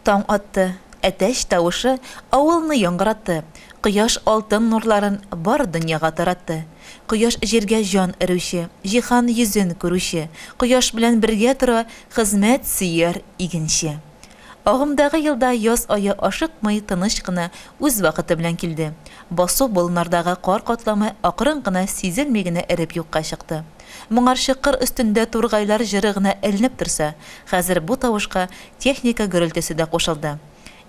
Таң атты, әтәш тавышы авылны яңгыратты. Кояш алтын нурларын бар дөньяга таратты. Кояш җиргә җан өрүче, җиһан йөзен күрүче, кояш белән бергә тора хезмәт сөяр игенче. Агымдагы елда яз ае ашыкмый тыныч кына үз вакыты белән килде. Басу болыннардагы кар катламы акрын гына сизелми генә эреп юкка чыкты. Моңарчы кыр өстендә тургайлар җыры гына элнеп торса, хәзер бу тавышка техника гөрелтесе дә кушылды.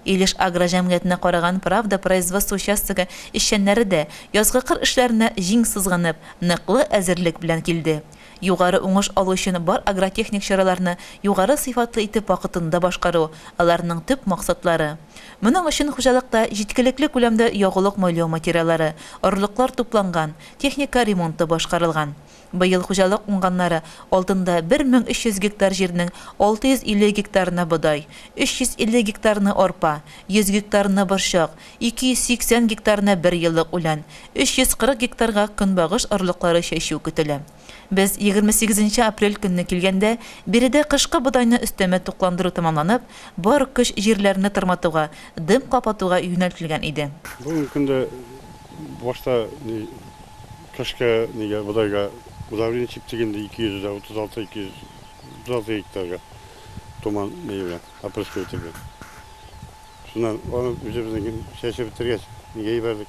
Илеш агрожәмгыятенә караган Правда производство участогы эшчәннәре дә язгы кыр эшләренә җиң сызганып, ныклы әзерлек белән килде. Югары уңыш алу өчен бар агротехник чараларны югары сыйфатлы итеп вакытында башкару аларның төп максатлары. Моның өчен хуҗалыкта җиткелекле күләмдә ягулык майлау материаллары, орлыклар тупланган, техника ремонты башкарылган. Быел хуҗалык уңганнары алдында 1300 гектар җирнең 650 гектарына бодай, 350 гектарына арпа, 100 гектарына борчак, 280 гектарына бер еллык үлән, 340 гектарга көнбагыш орлыклары чәчү көтелә. Без 28 апрель көнне килгәндә, биредә кышкы бодайны өстәмә тукландыру тамамланып, бар көч җирләрне тырматуга, дым капатуга юнәлтелгән иде. Бүген көндә башта кышкы бодайга удобрение чиптегенде 236-236 гектарга томан небе опрыскивать ителгән. Шуннан аны үзебезнең чәчеп бетергәч, нигә ибәрдек?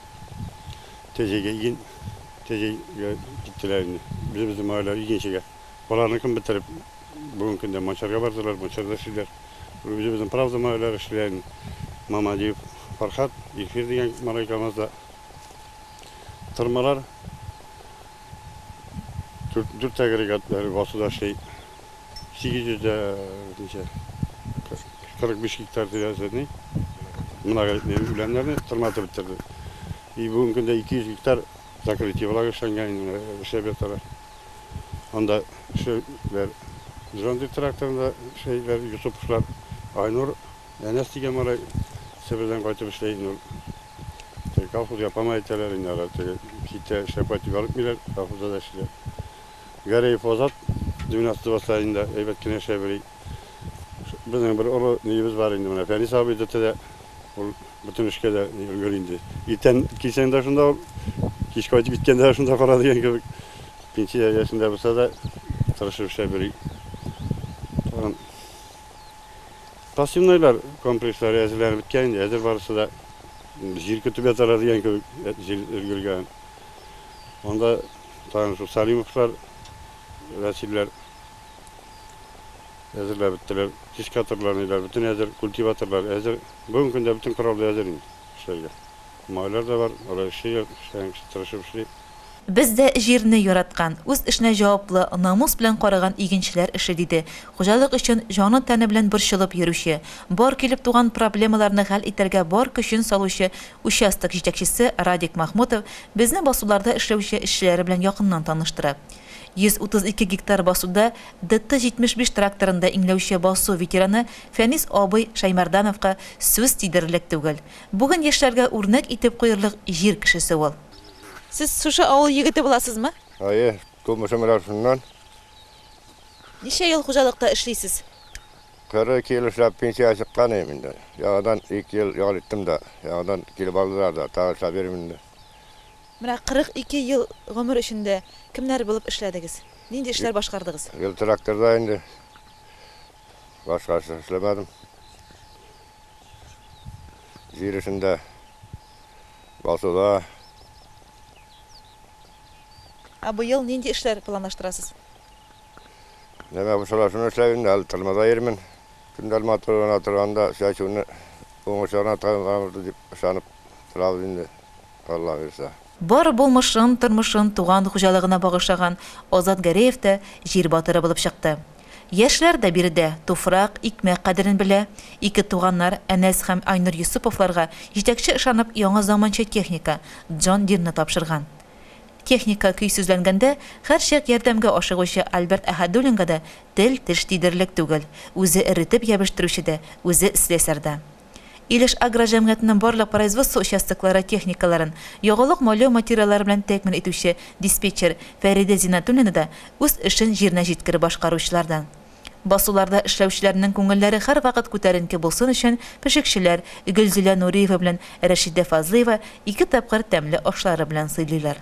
Тәҗәгә иген, тәҗәгә киттеләр инде. Үзебезнең маалар игенчегә. Баларны кем бетереп, бүген көндә Манчарга бардылар, Манчарда эшләр. Үзебезнең Правда маалар эшләр. Мамадиев, Фархат, Эфир дигән марайкамызда тырмалар. Дүрт агрегатлары басуда 845 гектар тирәсенә многодетные үләннәрне тырматып бетерде. Бүген көндә 200 гектар закрытие влагышанган эшләп. Анда эшләр Жонды тракторында эшләр Юсуповлар, Айнур, Әнәс дигән малай Себердән кайтып эшләй. Колхоз япамай итәләр инде. Китә эшләп кайтып алып миләр, колхозда да эшләр. Гареев Озат 12 айында әйбәт кенә эшләп. Безнең бер олы нибез бар инде менә. Фәнис абый дә ул бөтен эшкә дә өлгер инде. Иртән кисәндә шунда кич кайтып киткәндә шунда карады дигән кебек. Пенсия яшендә булса да тырышып эшләп. Пассивныйлар комплекслар әзерләнеп беткән инде. Әзер барысы да җир көтүп яталар дигән кебек җир өлгергән. Анда тагын шу Салимовлар Васильләр әзерләп беттеләр. Дискаторларны бөтен әзер, культиваторлар әзер. Бүген көндә бөтен кораллар әзер инде эшләргә. Малайлар да бар, алар эшләр, тырышып эшли. Без дә җирне яраткан, үз эшенә җаваплы, намус белән караган игенчеләр эше диде. Хуҗалык өчен җаны тәне белән борчылып йөрүче, бар килеп туган проблемаларны хәл итәргә бар көчен салучы участок җитәкчесе Радик Махмутов безне басуларда эшләүче эшчеләре белән якыннан таныштыра. 132 гектар басуда ДТ-75 тракторында иңләүче басу ветераны Фәнис абый Шаймардановка сүз тидерлек түгел. Бүген яшьләргә үрнәк итеп куярлык җир кешесе ул. Сез шушы авыл егете буласызмы? Әйе, тумышым шуннан. Ничә ел хуҗалыкта эшлисез? 42 ел эшләп пенсия чыккан инде. Яңадан 2 ел ял иттем дә, яңадан килеп алдылар да, тагы эшләп бирим инде. Менә 42 ел гомер эчендә кемнәр булып эшләдегез? Нинди эшләр башкардыгыз? Ел тракторда инде. Башка эшләмәдем. Җир эшендә басуда. Быел нинди эшләр планлаштырасыз? Нәмә бушалар шуны эшләгән, әле тормада йөрмен. Көндәл моторына торганда чәчүне уңышына тагын дип ышанып торабыз инде. Алла бирсә. Бар булмышын, тормышын туган хуҗалыгына багышлаган Азат Гәрәев тә җир батыры булып чыкты. Яшьләр дә биредә туфрак, икмәк кадерен белә. Ике туганнар Әнәс һәм Айнур Юсуповларга җитәкче ышанып яңа заманча техника Джон Дирны тапшырган. Техника көйсүзләнгәндә һәр чак ярдәмгә ашыгучы Альберт Әхәдуллинга да тел-теш тидерлек түгел. Үзе эритеп ябыштыручы да, үзе слесарь да. Илеш агрожәмгыятенең барлык производство участоклары техникаларын, ягулык майлау материаллары белән тәэмин итүче диспетчер Фәрида Зинатуллина да үз эшен җиренә җиткереп башкаручылардан. Басуларда эшләүчеләрнең күңелләре һәр вакыт күтәренке булсын өчен пешекчеләр Гөлзилә Нуриева белән Рәшидә Фазлыева 2 тапкыр тәмле ашлары белән сыйлыйлар.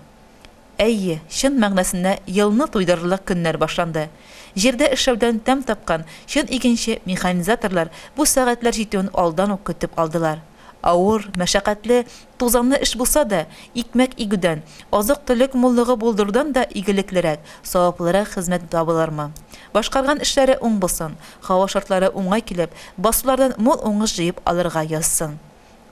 Әйе, чын мәгънәсендә елны туйдырырлык көннәр башланды. Җирдә эшләүдән тәм тапкан чын игенче механизаторлар бу сәгатьләр җитүен алдан ук көтеп алдылар. Авыр, мәшәкатьле, тузанлы эш булса да, икмәк игүдән, азык-төлек муллыгы булдырдан да игелеклерәк, саваплырак хезмәт табылырмы? Башкарган эшләре уң булсын, һава шартлары уңай килеп, басулардан мул уңыш җыеп алырга язсын.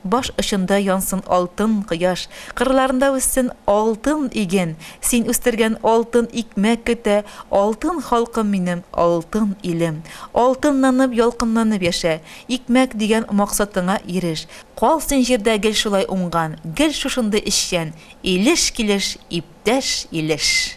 Баш очында янсын алтын кояш, кырларында үссен алтын иген, син үстергән алтын икмәк көтә, алтын халкым минем, алтын илем. Алтыннанып, ялкынланып яшә, икмәк дигән максатыңа иреш. Кал син җирдә гел шулай уңган, гел шушынды эшчән, илеш килеш, иптәш илеш.